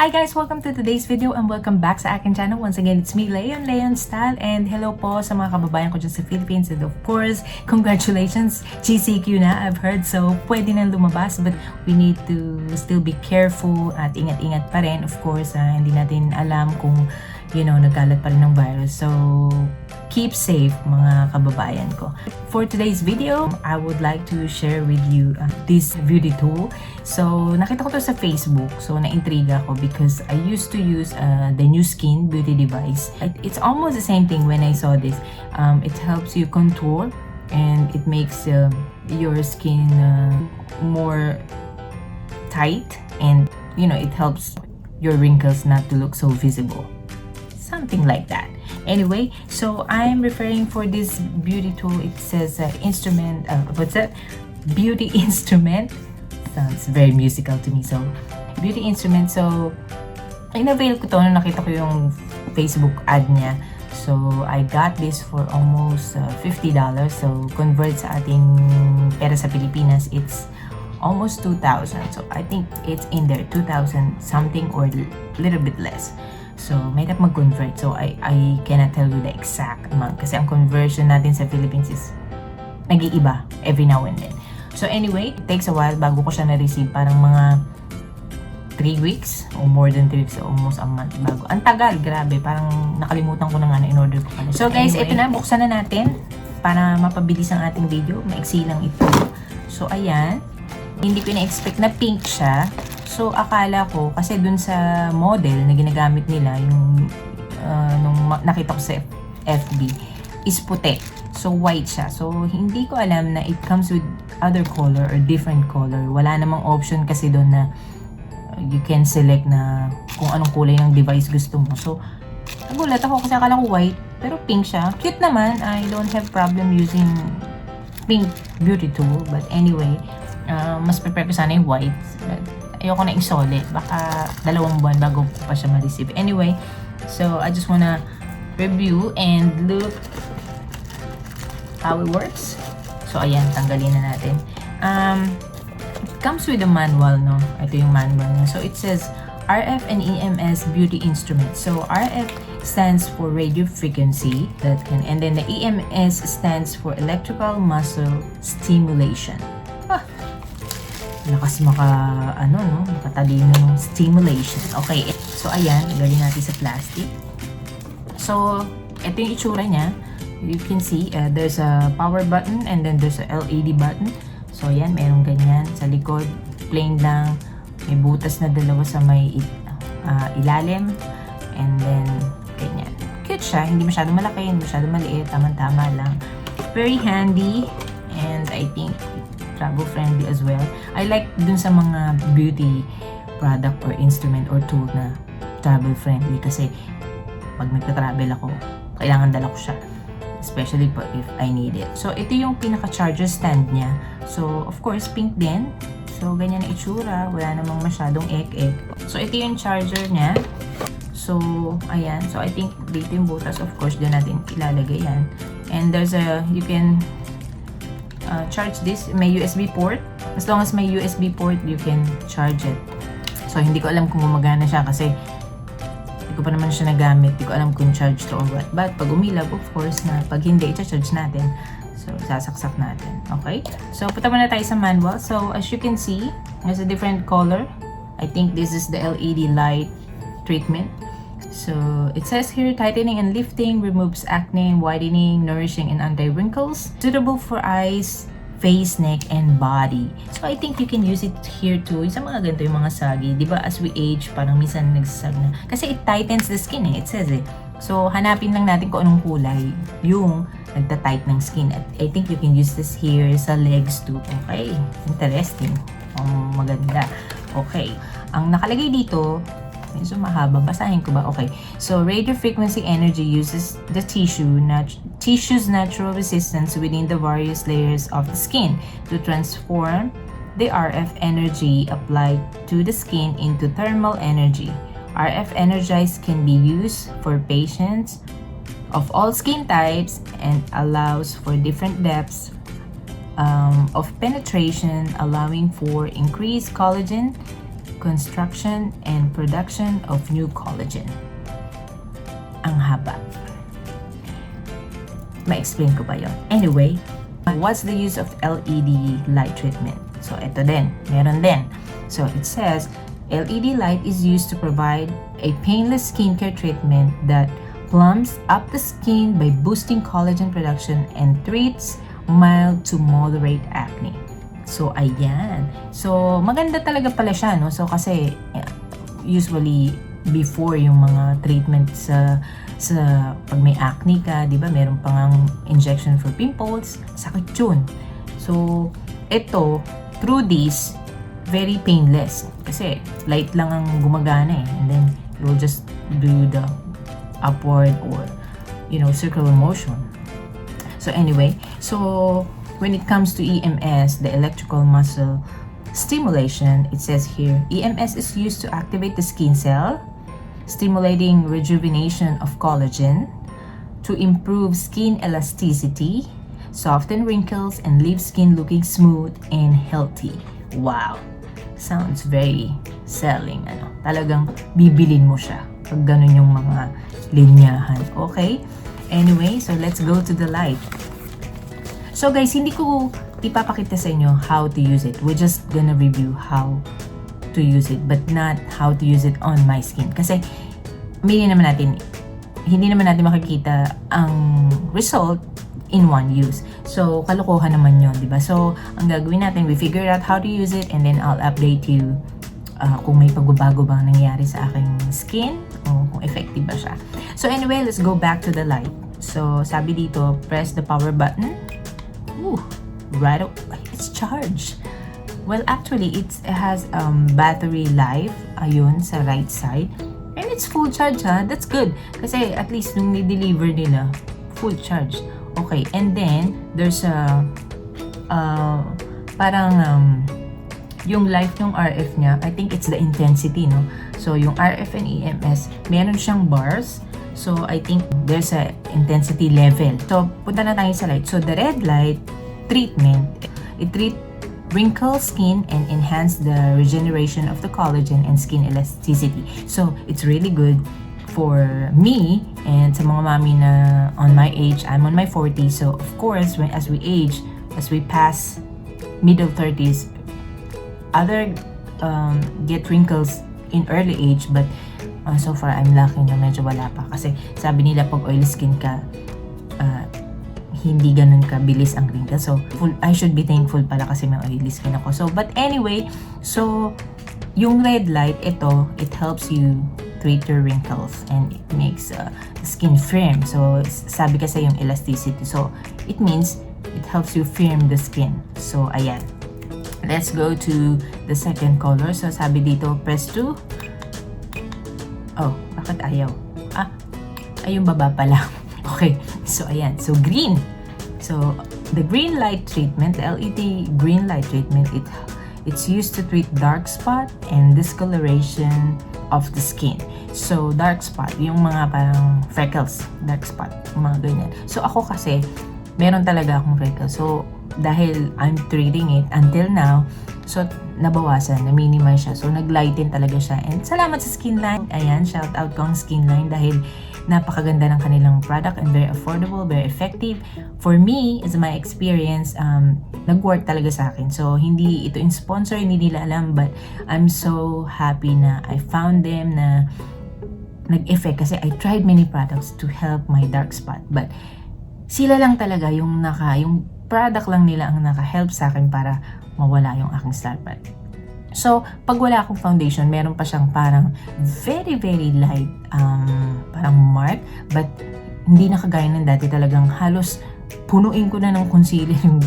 Hi guys! Welcome to today's video and welcome back sa akin channel. Once again, it's me, Leigh OnStyle, and hello po sa mga kababayan ko dyan sa Philippines. And of course, congratulations! GCQ na, I've heard, so pwede na lumabas, but we need to still be careful at ingat-ingat pa rin. Of course, hindi natin alam kung nagkalat pa rin ng virus. So, keep safe mga kababayan ko. For today's video, I would like to share with you this beauty tool. So, nakita ko to sa Facebook. So, na-intriga ko because I used to use the new skin beauty device. It's almost the same thing when I saw this. It helps you contour and it makes your skin more tight, and it helps your wrinkles not to look so visible. Something like that. Anyway, so I'm referring for this beauty tool. It says instrument, what's that? Beauty instrument. Sounds very musical to me. So, beauty instrument. So, in-avail ko to nung nakita ko yung Facebook ad niya. So, I got this for almost $50. So, convert sa ating pera sa Pilipinas, it's almost 2,000. So, I think it's in there, 2,000 something or little bit less. So, mahirap mag-convert. So, I cannot tell you the exact amount kasi ang conversion natin sa Philippines is nag-iiba every now and then. So, anyway, it takes a while bago ko siya na-receive. Parang mga 3 weeks or more than 3 weeks, almost a month bago. Ang tagal, grabe. Parang nakalimutan ko na nga na in-order ko. So, guys, ito na. Buksan na natin para mapabilis ang ating video. Maiksi lang ito. So, ayan. Hindi ko na-expect na pink siya. So, akala ko, kasi dun sa model na ginagamit nila, yung nung nakita ko sa FB, is puti. So, white siya. So, hindi ko alam na it comes with other color or different color. Wala namang option kasi doon na you can select na kung anong kulay ng device gusto mo. So, nagulat ako kasi akala ko white, pero pink siya. Cute naman. I don't have problem using pink beauty tool. But anyway, mas prepare ko sana yung white. But, ayoko na isole. Baka 2 buwan bago pa siya ma-receive. Anyway, so I just wanna review and look how it works. So, ayan, tanggalin na natin. It comes with a manual, no? Ito yung manual niya. So, it says RF and EMS beauty instrument. So, RF stands for radio frequency and then the EMS stands for electrical muscle stimulation. Lakas makatalino ng stimulation. Okay, so ayan, lagyan natin sa plastic. So, ito yung itsura niya. You can see, there's a power button and then there's a LED button. So, ayan, merong ganyan. Sa likod, plain lang. May butas na dalawa sa may ilalim. And then, ganyan. Cute siya. Hindi masyadong malaki, hindi masyadong maliit. Tama-tama lang. Very handy. And I think travel friendly as well. I like dun sa mga beauty product or instrument or tool na travel friendly kasi pag nagta-travel ako, kailangan dala ko siya. Especially if I need it. So, ito yung pinaka-charger stand niya. So, of course, pink din. So, ganyan na itsura. Wala namang masyadong ek-ek. So, ito yung charger niya. So, ayan. So, I think dito yung butas. Of course, dyan natin ilalagay yan. And there's you can charge this. May USB port. As long as may USB port, you can charge it. So, hindi ko alam kung gumagana siya kasi hindi ko pa naman siya nagamit. Hindi ko alam kung charge to or what. But, pag umilag, of course, na pag hindi, i-charge natin. So, sasaksak natin. Okay? So, punta muna tayo sa manual. So, as you can see, there's a different color. I think this is the LED light treatment. So, it says here, tightening and lifting, removes acne, whitening, nourishing, and anti-wrinkles. Suitable for eyes, face, neck, and body. So, I think you can use it here too. Sa mga ganito yung mga sagi. Diba, as we age, parang minsan nagsasag na. Kasi it tightens the skin it says eh. So, hanapin lang natin kung anong kulay yung nagta-tight ng skin. At I think you can use this here sa legs too. Okay, interesting. Maganda. Okay, ang nakalagay dito, so mahaba, basahin ko ba? Okay. So, radio frequency energy uses the tissue's natural resistance within the various layers of the skin to transform the RF energy applied to the skin into thermal energy. RF energized can be used for patients of all skin types and allows for different depths of penetration, allowing for increased collagen construction and production of new collagen. Ang haba. Ma-explain ko ba yun? Anyway, what's the use of LED light treatment? So, ito din. Meron din. So, it says, LED light is used to provide a painless skincare treatment that plumps up the skin by boosting collagen production and treats mild to moderate acne. So, ayan. So, maganda talaga pala siya, no? So, kasi, usually, before yung mga treatment sa pag may acne ka, di ba? Meron pang injection for pimples. Sakit yun. So, ito, through this, very painless. Kasi, light lang ang gumagana eh. And then, you'll just do the upward or, circular motion. So, anyway, when it comes to EMS, the electrical muscle stimulation, it says here, EMS is used to activate the skin cell, stimulating rejuvenation of collagen, to improve skin elasticity, soften wrinkles, and leave skin looking smooth and healthy. Wow! Sounds very selling. Talagang bibilin mo siya pag ganun yung mga linyahan. Okay? Anyway, so let's go to the light. So guys, hindi ko ipapakita sa inyo how to use it. We're just gonna review how to use it, but not how to use it on my skin. Kasi hindi naman natin makikita ang result in one use. So, kalokohan naman yun, diba? So, ang gagawin natin, we figure out how to use it and then I'll update you kung may pagbabago bang nangyari sa aking skin o kung effective ba siya. So, anyway, let's go back to the light. So, sabi dito, press the power button. Ooh, right, it's charged. Well, actually, it has battery life, ayun, sa right side. And it's full charge, ha? That's good. Kasi at least nung ni-deliver nila, full charge. Okay, and then, there's a, yung life ng RF niya, I think it's the intensity, no? So, yung RF and EMS, meron siyang bars. So, I think there's a intensity level. So, punta na tayo sa light. So, the red light treatment, it treats wrinkle skin and enhance the regeneration of the collagen and skin elasticity. So, it's really good for me and sa mga mami na on my age. I'm on my 40s. So, of course, as we age, as we pass middle 30s, other get wrinkles in early age, but so far, I'm lucky na medyo wala pa. Kasi sabi nila pag oily skin ka, hindi ganun kabilis ang wrinkles. So, I should be thankful pala kasi may oily skin ako. So, but anyway, so, yung red light, it helps you treat your wrinkles and it makes the skin firm. So, sabi kasi yung elasticity. So, it means it helps you firm the skin. So, ayan. Let's go to the second color. So, sabi dito, press 2. Oh, bakit ayaw? Ayun baba pala. Okay, so ayan. So, green. So, the green light treatment, the LED green light treatment, it's used to treat dark spot and discoloration of the skin. So, dark spot, yung mga parang freckles, dark spot, yung mga ganyan. So, ako kasi, meron talaga akong freckles. So, dahil I'm treating it until now, so, nabawasan, na-minimize siya. So, nag-lighten talaga siya. And salamat sa Skinline. Ayan, shout out ko ang Skinline dahil napakaganda ng kanilang product and very affordable, very effective. For me, as my experience, nag-work talaga sa akin. So, hindi ito in sponsor, hindi nila alam, but I'm so happy na I found them na nag-effect kasi I tried many products to help my dark spot. But, sila lang talaga yung product lang nila ang naka-help sa akin para mawala yung aking star spot. So, pag wala akong foundation, meron pa siyang parang very, very light parang mark. But, hindi na kagaya ng dati. Talagang halos punuin ko na ng concealer yung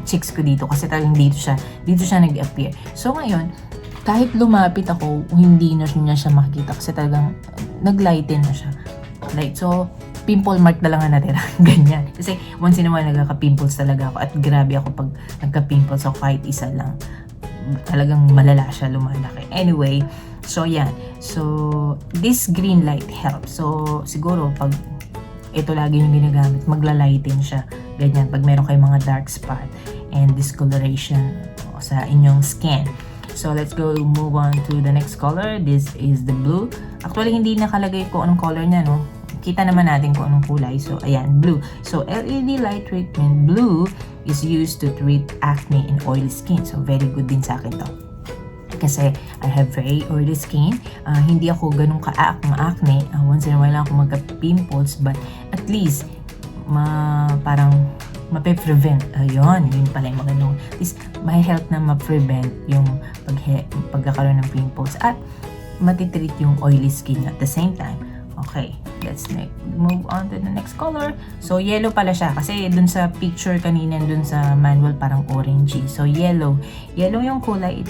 cheeks ko dito. Kasi talagang dito siya nag-appear. So, ngayon, kahit lumapit ako, hindi na niya siya makikita. Kasi talagang nag-lighten na siya. Light. So, pimple mark na lang ang natira. Ganyan. Kasi once in a while, nagka-pimples talaga ako. At grabe ako pag nagka-pimples ako kahit isa lang. Talagang malala siya, lumalaki. Anyway, so yan. So, this green light helps. So, siguro pag ito lagi yung ginagamit, magla-lighten siya. Ganyan. Pag meron kayong mga dark spot and discoloration sa inyong skin. So let's go move on to the next color. This is the blue. Actually, hindi nakalagay ko anong color niya, no? Kita naman natin kung anong kulay. So, ayan, blue. So, LED light treatment blue is used to treat acne and oily skin. So, very good din sa akin to. Kasi I have very oily skin. Hindi ako ganun ka-acne. Once in a while lang ako magka-pimples. But at least, parang mape-prevent. Ayun, yun pala yung magandang. At least, may help na ma-prevent yung pagkakaroon ng pimples. At matitreat yung oily skin at the same time. Okay, let's move on to the next color. So, yellow pala siya. Kasi dun sa picture kanina, dun sa manual, parang orangey. So, yellow. Yellow yung kulay.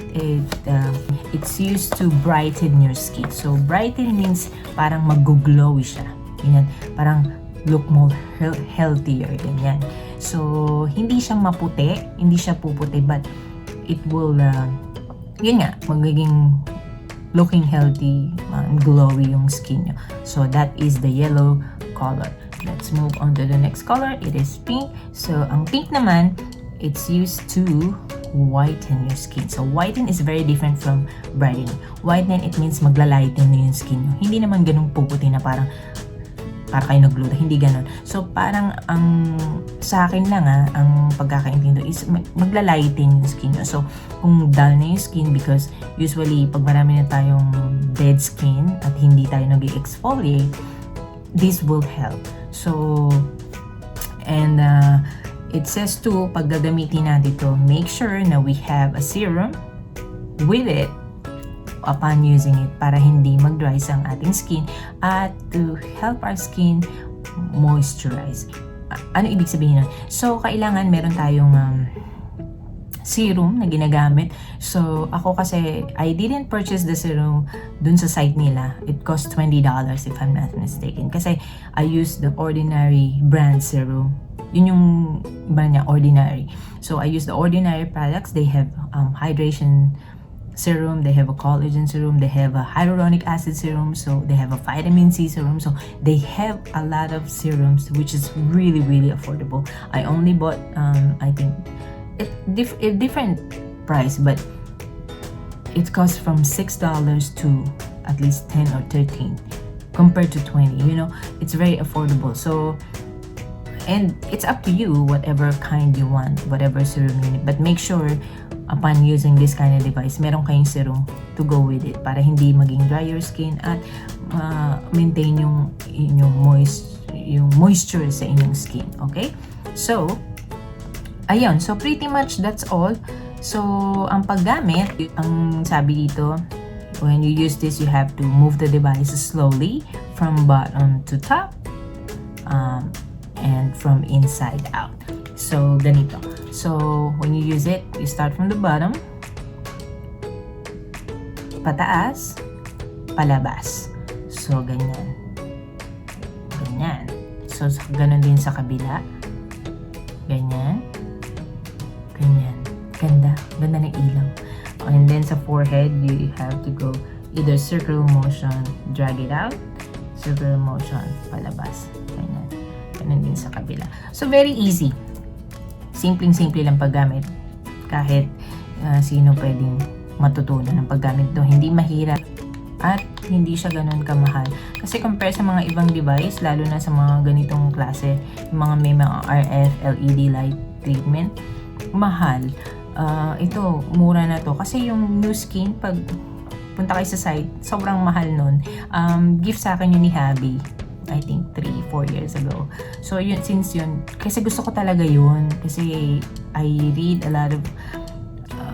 It's used to brighten your skin. So, brighten means parang mag-glowy siya. Ganyan. Parang look more healthier. Ganyan. So, hindi siya maputi. Hindi siya puputi. But, it will, yun nga, magiging looking healthy, glowy yung skin nyo. So, that is the yellow color. Let's move on to the next color. It is pink. So, ang pink naman, it's used to whiten your skin. So, whiten is very different from brightening. Whiten, it means maglalighten na yung skin nyo. Hindi naman ganun puputi na parang para kayo nagluto. Hindi ganun. So, parang sa akin lang ang pagkakaintindi is maglalighten yung skin nyo. So, kung dull na yung skin, because usually, pag marami na tayong dead skin at hindi tayo nag-exfoliate, this will help. So, and it says too, pag gagamitin natin ito, make sure na we have a serum with it upon using it para hindi mag-dry ang ating skin at to help our skin moisturize. Ano ibig sabihin nun? So, kailangan meron tayong serum na ginagamit. So, ako kasi, I didn't purchase the serum dun sa site nila. It cost $20 if I'm not mistaken. Kasi, I used the ordinary brand serum. Yun yung brand niya, ordinary. So, I use the ordinary products. They have hydration serum, they have a collagen serum, they have a hyaluronic acid serum, so they have a vitamin C serum. So they have a lot of serums, which is really, really affordable. I only bought, I think, a different price, but it costs from $6 to at least 10 or 13 compared to 20. You know, it's very affordable. So, and it's up to you, whatever kind you want, whatever serum you need. But make sure, upon using this kind of device, meron kayong serum to go with it para hindi maging dry your skin at maintain yung moisture sa inyong skin. Okay? So, ayun. So, pretty much that's all. So, ang paggamit, ang sabi dito, when you use this, you have to move the device slowly from bottom to top and from inside out. So, ganito. So, when you use it, you start from the bottom, pataas, palabas. So, ganyan. Ganyan. So, ganun din sa kabila. Ganyan. Ganyan. Ganda. Ganda ng ilaw. And then sa forehead, you have to go either circular motion, drag it out, circular motion, palabas. Ganyan. Ganun din sa kabila. So, very easy. Simpleng-simple lang paggamit. Kahit sino pwedeng matutunan ng paggamit to. Hindi mahirap at hindi siya ganun kamahal. Kasi compare sa mga ibang device, lalo na sa mga ganitong klase, yung mga may mga RF, LED light treatment, mahal. Ito, mura na to. Kasi yung new skin, pag punta kayo sa site, sobrang mahal nun. Gift sa akin yun ni Habi. I think 3-4 years ago. So yun, since yun, kasi gusto ko talaga yun. Kasi I read a lot of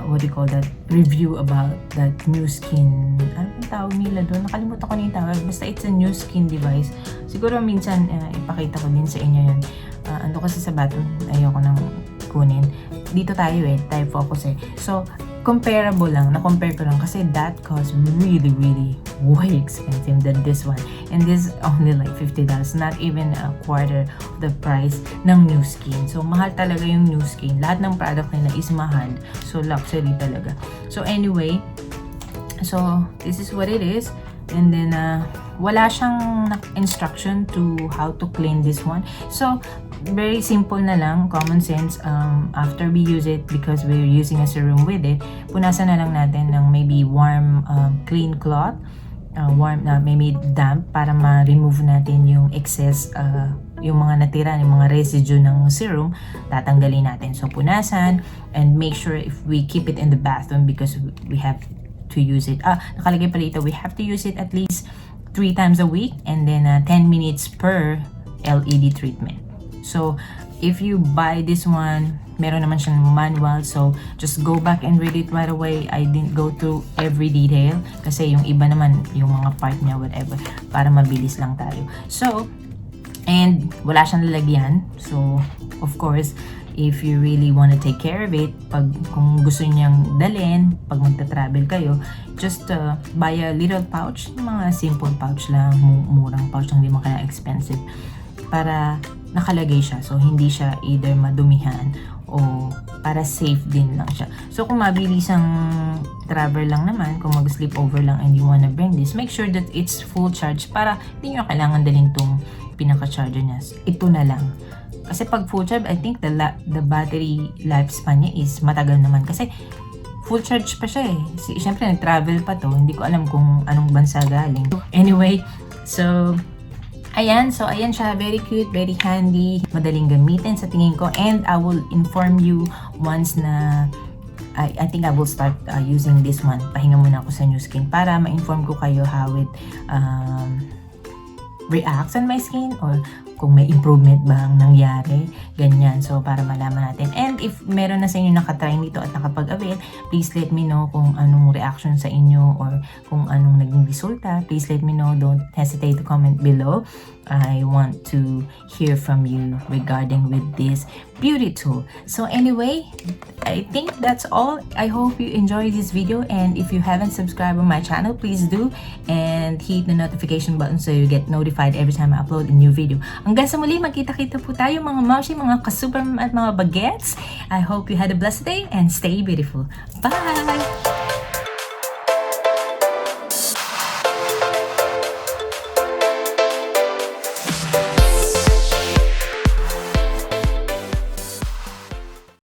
what do you call that, review about that new skin. Ano ang tawag nila doon? Nakalimutan ko na yung tawag. Basta it's a new skin device. Siguro minsan ipakita ko din sa inyo yun. Ando kasi sa baton, ayoko nang kunin. Dito tayo tayo focus So, comparable lang, na-compare ko lang kasi that cost really, really way expensive than this one. And this is only like $50, not even a quarter of the price ng new skin. So, mahal talaga yung new skin. Lahat ng product nila is mahal. So, luxury talaga. So, anyway, so, this is what it is. And then, wala siyang instruction to how to clean this one. So, very simple na lang, common sense. After we use it, because we're using a serum with it, punasan na lang natin ng maybe warm, clean cloth, warm, maybe damp, para ma-remove natin yung excess, yung mga natira, yung mga residue ng serum, tatanggalin natin. So punasan, and make sure if we keep it in the bathroom, because we have to use it. Nakalagay pala ito, we have to use it at least 3 times a week, and then 10 minutes per LED treatment. So if you buy this one, meron naman siyang manual, so just go back and read it right away. I didn't go through every detail kasi yung iba naman, yung mga part niya, whatever, para mabilis lang tayo. So, and wala siyang lalagyan, so of course, if you really want to take care of it, kung gusto niyang dalhin pag magta-travel kayo, just buy a little pouch, mga simple pouch lang, murang pouch lang, hindi mo kaya expensive, para nakalagay siya, so hindi siya either madumihan o para safe din lang siya. So kung mabilis ang travel lang naman, kung mag-sleep over lang and you wanna bring this, make sure that it's full charge para hindi nyo kailangan dalhin tong pinaka-charger niya. Ito na lang. Kasi pag full charge, I think the battery lifespan niya is matagal naman. Kasi full charge pa siya eh. Siyempre nag-travel pa to. Hindi ko alam kung anong bansa galing. Anyway, so ayan siya, very cute, very handy, madaling gamitin sa tingin ko, and I will inform you once na I think I will start using this one. Pahinga muna ako sa new skin para ma-inform ko kayo how it reacts on my skin, or kung may improvement bang nangyari, ganyan. So, para malaman natin. And if meron na sa inyo nakatry nito at nakapag-avail, please let me know kung anong reaction sa inyo or kung anong naging resulta. Please let me know. Don't hesitate to comment below. I want to hear from you regarding with this beauty tool. So anyway, I think that's all. I hope you enjoyed this video, and if you haven't subscribed on my channel, please do, and hit the notification button so you get notified every time I upload a new video. Hanggang sa muli, magkita-kita po tayo mga maushi, mga kasuper at mga bagets. I hope you had a blessed day and stay beautiful. Bye!